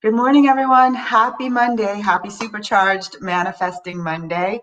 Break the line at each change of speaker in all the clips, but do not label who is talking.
Good morning, everyone. Happy Monday. Happy Supercharged Manifesting Monday.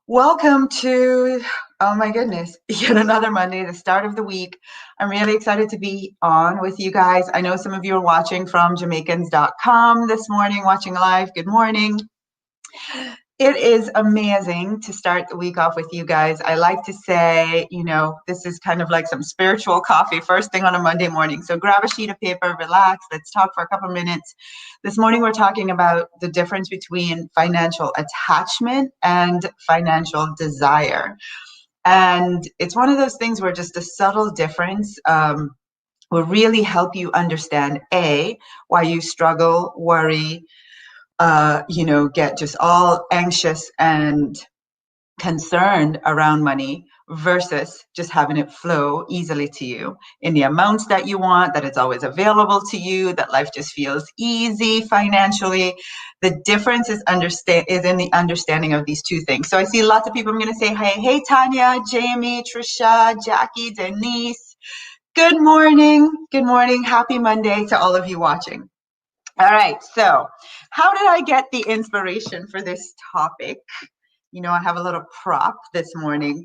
Welcome to, oh my goodness, yet another Monday, the start of the week. I'm really excited to be on with you guys. I know some of you are watching from Jamaicans.com this morning, watching live. Good morning. It is amazing to start the week off with you guys. I like to say, this is kind of like some spiritual coffee first thing on a Monday morning. So grab a sheet of paper, relax, let's talk for a couple minutes. This morning, we're talking about the difference between financial attachment and financial desire. And it's one of those things where just a subtle difference will really help you understand, A, why you struggle, worry, get just all anxious and concerned around money versus just having it flow easily to you in the amounts that you want, that it's always available to you, that life just feels easy financially. The difference is in the understanding of these two things. So I see lots of people. I'm going to say, hey, Tanya, Jamie, Trisha, Jackie, Denise. Good morning. Good morning. Happy Monday to all of you watching. All right. So how did I get the inspiration for this topic? I have a little prop this morning.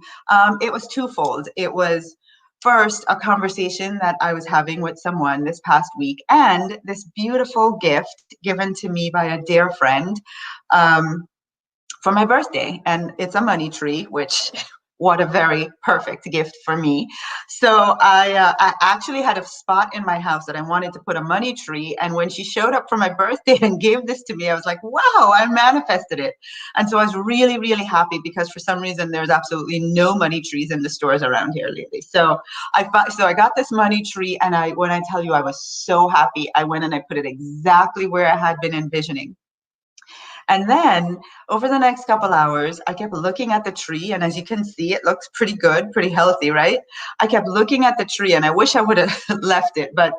It was twofold. It was first a conversation that I was having with someone this past week, and this beautiful gift given to me by a dear friend for my birthday. And it's a money tree, which what a very perfect gift for me. So I actually had a spot in my house that I wanted to put a money tree. And when she showed up for my birthday and gave this to me, I was like, wow, I manifested it. And so I was really, really happy because for some reason, there's absolutely no money trees in the stores around here lately. So I got this money tree. And when I tell you I was so happy, I went and I put it exactly where I had been envisioning. And then over the next couple hours, I kept looking at the tree. And as you can see, it looks pretty good, pretty healthy, right? I kept looking at the tree and I wish I would have left it, but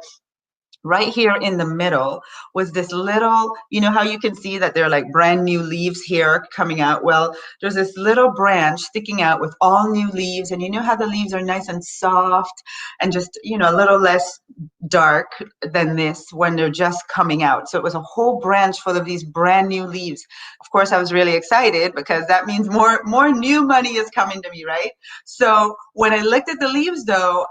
right here in the middle was this little, how you can see that there are like brand new leaves here coming out. Well, there's this little branch sticking out with all new leaves. And you know how the leaves are nice and soft and just, a little less dark than this when they're just coming out. So it was a whole branch full of these brand new leaves. Of course, I was really excited because that means more new money is coming to me, right? So when I looked at the leaves, though,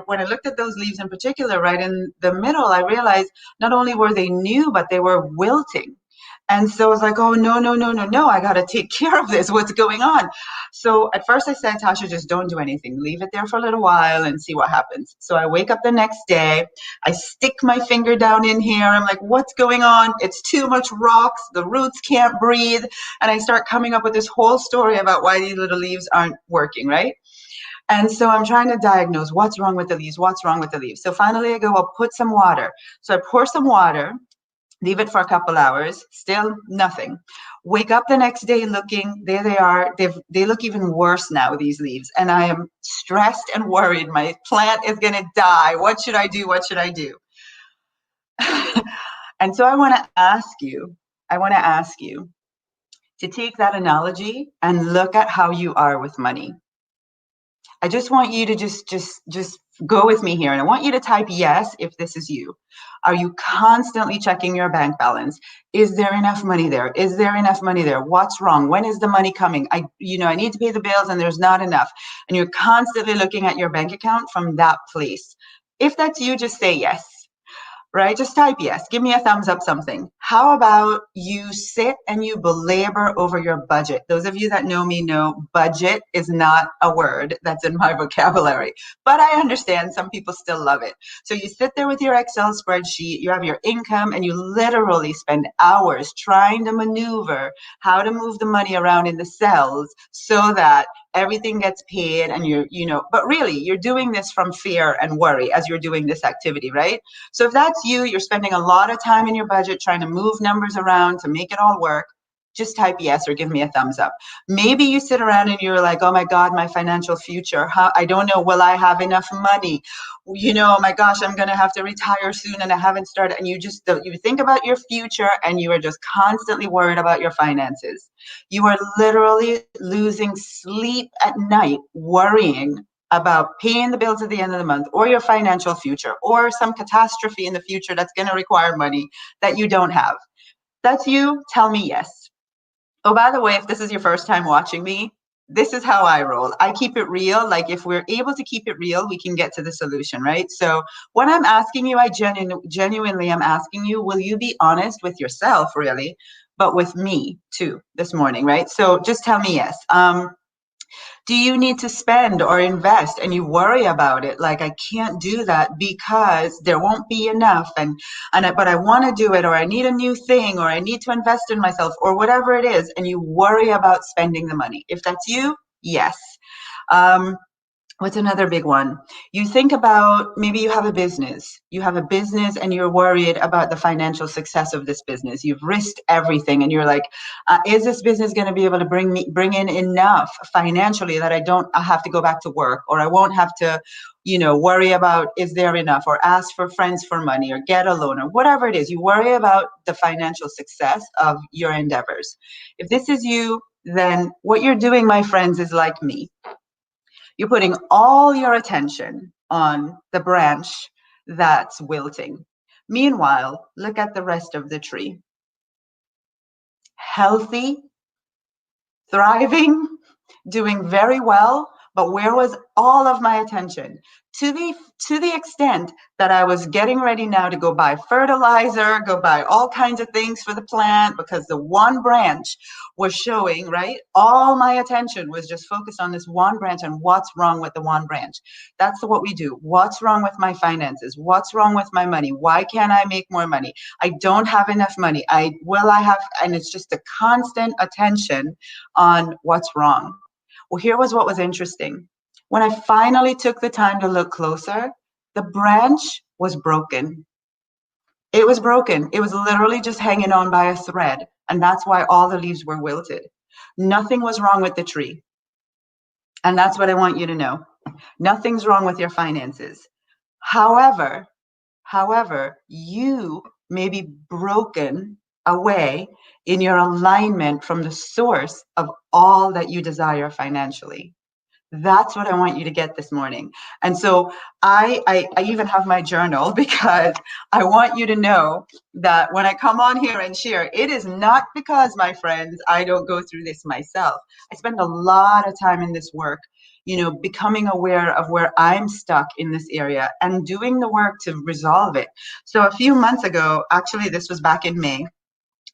when I looked at those leaves in particular, right in the middle, I realized not only were they new, but they were wilting. And so I was like, oh, no, I got to take care of this. What's going on? So at first I said, Tasha, just don't do anything. Leave it there for a little while and see what happens. So I wake up the next day. I stick my finger down in here. I'm like, what's going on? It's too much rocks. The roots can't breathe. And I start coming up with this whole story about why these little leaves aren't working, right? And so I'm trying to diagnose what's wrong with the leaves, what's wrong with the leaves. So finally I go, I'll put some water. So I pour some water, leave it for a couple hours, still nothing. Wake up the next day looking, there they are. They look even worse now, these leaves. And I am stressed and worried. My plant is going to die. What should I do? What should I do? And so I want to ask you to take that analogy and look at how you are with money. I just want you to just go with me here. And I want you to type yes if this is you. Are you constantly checking your bank balance? Is there enough money there? Is there enough money there? What's wrong? When is the money coming? I need to pay the bills and there's not enough. And you're constantly looking at your bank account from that place. If that's you, just say yes. Right? Just type yes. Give me a thumbs up, something. How about you sit and you belabor over your budget? Those of you that know me know budget is not a word that's in my vocabulary, but I understand some people still love it. So you sit there with your Excel spreadsheet, you have your income, and you literally spend hours trying to maneuver how to move the money around in the cells so that everything gets paid and but really you're doing this from fear and worry as you're doing this activity, right? So if that's you, you're spending a lot of time in your budget trying to move numbers around to make it all work, just type yes or give me a thumbs up. Maybe you sit around and you're like, oh my God, my financial future. I don't know, will I have enough money? Oh my gosh, I'm going to have to retire soon and I haven't started. And you think about your future and you are just constantly worried about your finances. You are literally losing sleep at night worrying about paying the bills at the end of the month, or your financial future, or some catastrophe in the future that's going to require money that you don't have. That's you, tell me yes. Oh, by the way, if this is your first time watching me, this is how I roll. I keep it real. Like, if we're able to keep it real, we can get to the solution, right? So when I'm asking you, I genuinely am asking you, will you be honest with yourself, really, but with me too this morning, right? So just tell me yes. Do you need to spend or invest and you worry about it? Like, I can't do that because there won't be enough, but I want to do it, or I need a new thing, or I need to invest in myself, or whatever it is, and you worry about spending the money. If that's you, yes. What's another big one? You think about, maybe you have a business. You have a business and you're worried about the financial success of this business. You've risked everything and you're like, is this business going to be able to bring in enough financially that I have to go back to work, or I won't have to, worry about, is there enough, or ask for friends for money, or get a loan, or whatever it is. You worry about the financial success of your endeavors. If this is you, then what you're doing, my friends, is like me. You're putting all your attention on the branch that's wilting. Meanwhile, look at the rest of the tree. Healthy, thriving, doing very well, but where was all of my attention? To the extent that I was getting ready now to go buy fertilizer, go buy all kinds of things for the plant, because the one branch was showing, right? All my attention was just focused on this one branch and what's wrong with the one branch. That's what we do. What's wrong with my finances? What's wrong with my money? Why can't I make more money? I don't have enough money. And it's just a constant attention on what's wrong. Well, here was what was interesting. When I finally took the time to look closer, the branch was broken. It was broken. It was literally just hanging on by a thread. And that's why all the leaves were wilted. Nothing was wrong with the tree. And that's what I want you to know. Nothing's wrong with your finances. However, you may be broken away in your alignment from the source of all that you desire financially. That's what I want you to get this morning. And so I even have my journal, because I want you to know that when I come on here and share, it is not because, my friends, I don't go through this myself. I spend a lot of time in this work, becoming aware of where I'm stuck in this area and doing the work to resolve it. So a few months ago, actually, this was back in May,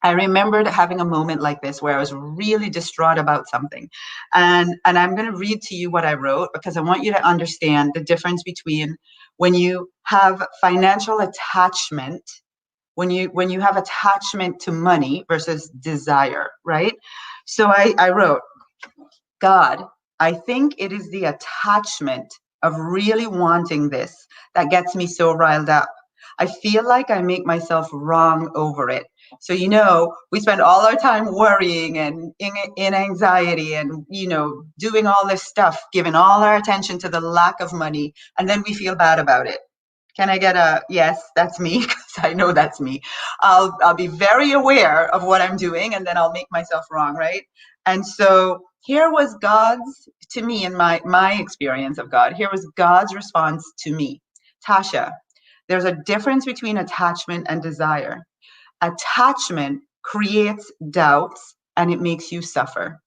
I remembered having a moment like this where I was really distraught about something. And I'm going to read to you what I wrote, because I want you to understand the difference between when you have financial attachment, when you have attachment to money versus desire, right? So I wrote, God, I think it is the attachment of really wanting this that gets me so riled up. I feel like I make myself wrong over it. So, we spend all our time worrying and in anxiety and, doing all this stuff, giving all our attention to the lack of money, and then we feel bad about it. Can I get a yes? That's me, because I know that's me. I'll be very aware of what I'm doing, and then I'll make myself wrong, right? And so here was God's, to me, in my experience of God, here was God's response to me. Tasha, there's a difference between attachment and desire. Attachment creates doubts and it makes you suffer.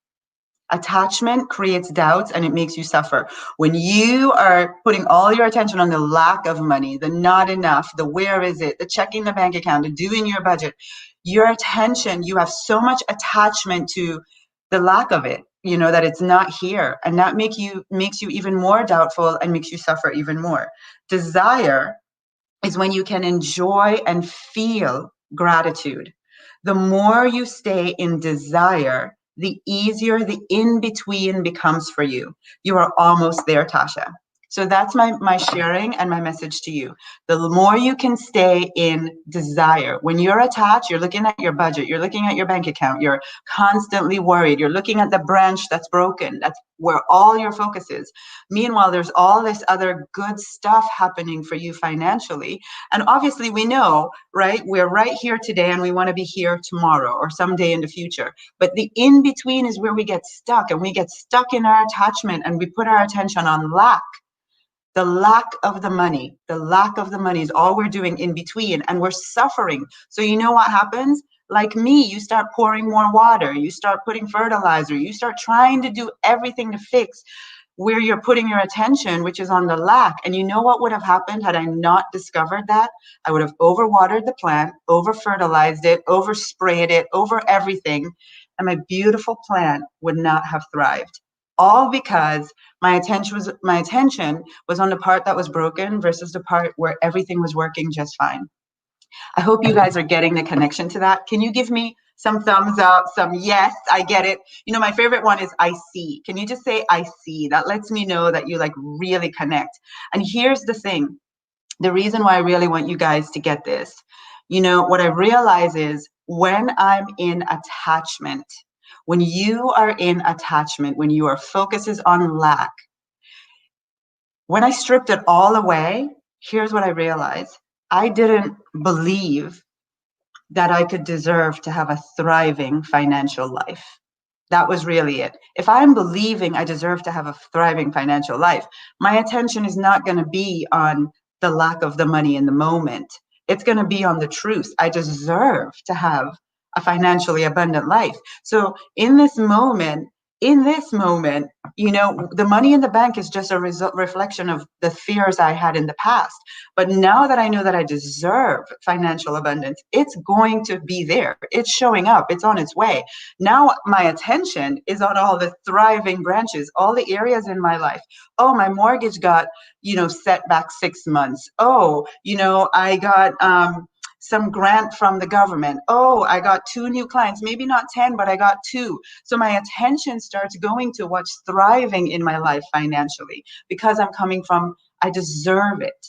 Attachment creates doubts and it makes you suffer. When you are putting all your attention on the lack of money, the not enough, the where is it, the checking the bank account, the doing your budget, your attention, you have so much attachment to the lack of it, that it's not here. And that makes you even more doubtful and makes you suffer even more. Desire is when you can enjoy and feel gratitude. The more you stay in desire, the easier the in-between becomes for you. You are almost there, Tasha. So that's my sharing and my message to you. The more you can stay in desire. When you're attached, you're looking at your budget, you're looking at your bank account, you're constantly worried, you're looking at the branch that's broken. That's where all your focus is. Meanwhile, there's all this other good stuff happening for you financially. And obviously we know, right? We're right here today and we want to be here tomorrow or someday in the future. But the in between is where we get stuck, and we get stuck in our attachment and we put our attention on lack. The lack of the money, is all we're doing in between, and we're suffering. So you know what happens? Like me, you start pouring more water, you start putting fertilizer, you start trying to do everything to fix where you're putting your attention, which is on the lack. And you know what would have happened had I not discovered that? I would have overwatered the plant, over fertilized it, oversprayed it, over everything, and my beautiful plant would not have thrived. All because my attention was on the part that was broken versus the part where everything was working just fine. I hope you guys are getting the connection to that. Can you give me some thumbs up, some yes, I get it? You know, my favorite one is I see. Can you just say I see? That lets me know that you like really connect. And here's the thing. The reason why I really want you guys to get this, you know, what I realize is when I'm in attachment, when you are in attachment, when your focus is on lack, when I stripped it all away, here's what I realized. I didn't believe that I could deserve to have a thriving financial life. That was really it. If I'm believing I deserve to have a thriving financial life, my attention is not going to be on the lack of the money in the moment. It's going to be on the truth. I deserve to have a financially abundant life. So in this moment, you know, the money in the bank is just a reflection of the fears I had in the past. But now that I know that I deserve financial abundance, it's going to be there. It's showing up. It's on its way. Now my attention is on all the thriving branches, all the areas in my life. Oh, my mortgage got, you know, set back 6 months. Oh, you know, I got some grant from the government. Oh, I got 2 new clients, maybe not 10, but I got 2. So my attention starts going to what's thriving in my life financially, because I'm coming from, I deserve it,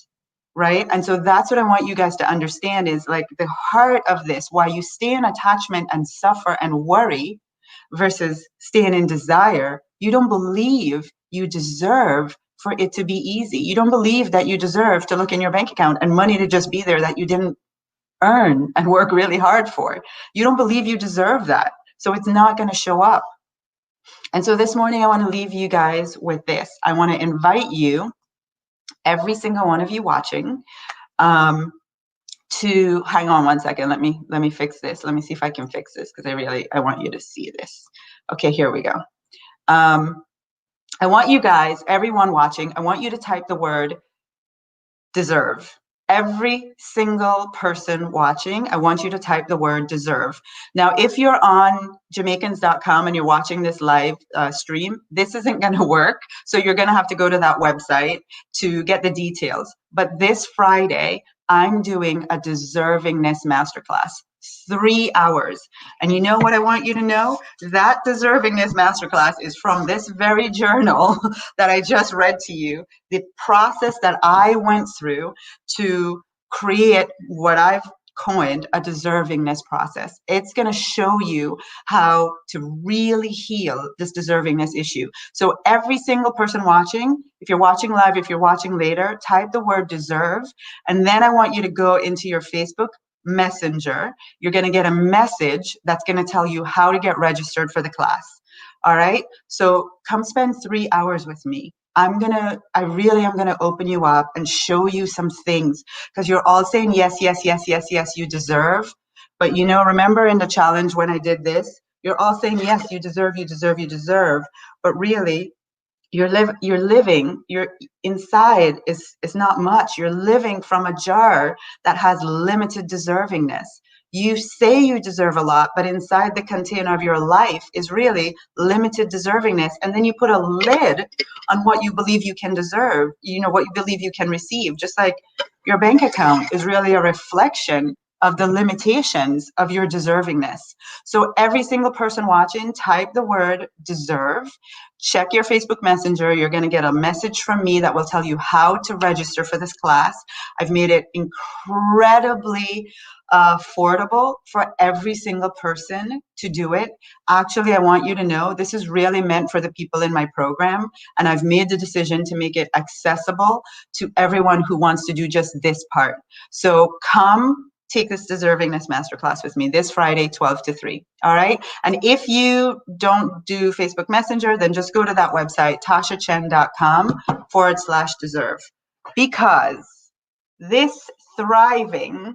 right? And so that's what I want you guys to understand is like the heart of this, why you stay in attachment and suffer and worry versus staying in desire. You don't believe you deserve for it to be easy. You don't believe that you deserve to look in your bank account and money to just be there that you didn't earn and work really hard for. You don't believe you deserve that. So it's not going to show up. And so this morning, I want to leave you guys with this. I want to invite you, every single one of you watching, to hang on one second. Let me fix this. Let me see if I can fix this, because I want you to see this. Okay, here we go. I want you guys, everyone watching, I want you to type the word deserve. Every single person watching, I want you to type the word deserve. Now, if you're on Jamaicans.com and you're watching this live stream, this isn't going to work. So you're going to have to go to that website to get the details. But this Friday, I'm doing a deservingness masterclass. 3 hours. And you know what I want you to know? That deservingness masterclass is from this very journal that I just read to you. The process that I went through to create what I've coined a deservingness process. It's going to show you how to really heal this deservingness issue. So every single person watching, if you're watching live, if you're watching later, type the word deserve. And then I want you to go into your Facebook Messenger. You're going to get a message that's going to tell you how to get registered for the class. All right. So come spend 3 hours with me. I really am going to open you up and show you some things, because you're all saying yes, yes, yes, yes, yes, you deserve. But you know, remember in the challenge when I did this, you're all saying yes, you deserve, you deserve, you deserve. But really, you're living, your inside is not much. You're living from a jar that has limited deservingness. You say you deserve a lot, but inside the container of your life is really limited deservingness. And then you put a lid on what you believe you can deserve, you know, what you believe you can receive. Just like your bank account is really a reflection of the limitations of your deservingness. So every single person watching, type the word deserve, check your Facebook Messenger. You're going to get a message from me that will tell you how to register for this class. I've made it incredibly affordable for every single person to do it. Actually, I want you to know this is really meant for the people in my program, and I've made the decision to make it accessible to everyone who wants to do just this part. So come take this deservingness masterclass with me this Friday, 12 to 3. All right. And if you don't do Facebook Messenger, then just go to that website, tashachen.com/deserve, because this thriving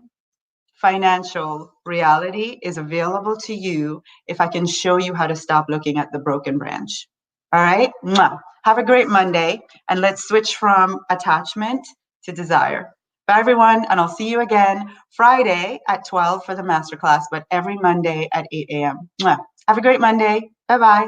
financial reality is available to you if I can show you how to stop looking at the broken branch. All right. Mwah. Have a great Monday, and let's switch from attachment to desire. Bye, everyone, and I'll see you again Friday at 12 for the masterclass, but every Monday at 8 a.m. Mwah. Have a great Monday. Bye-bye.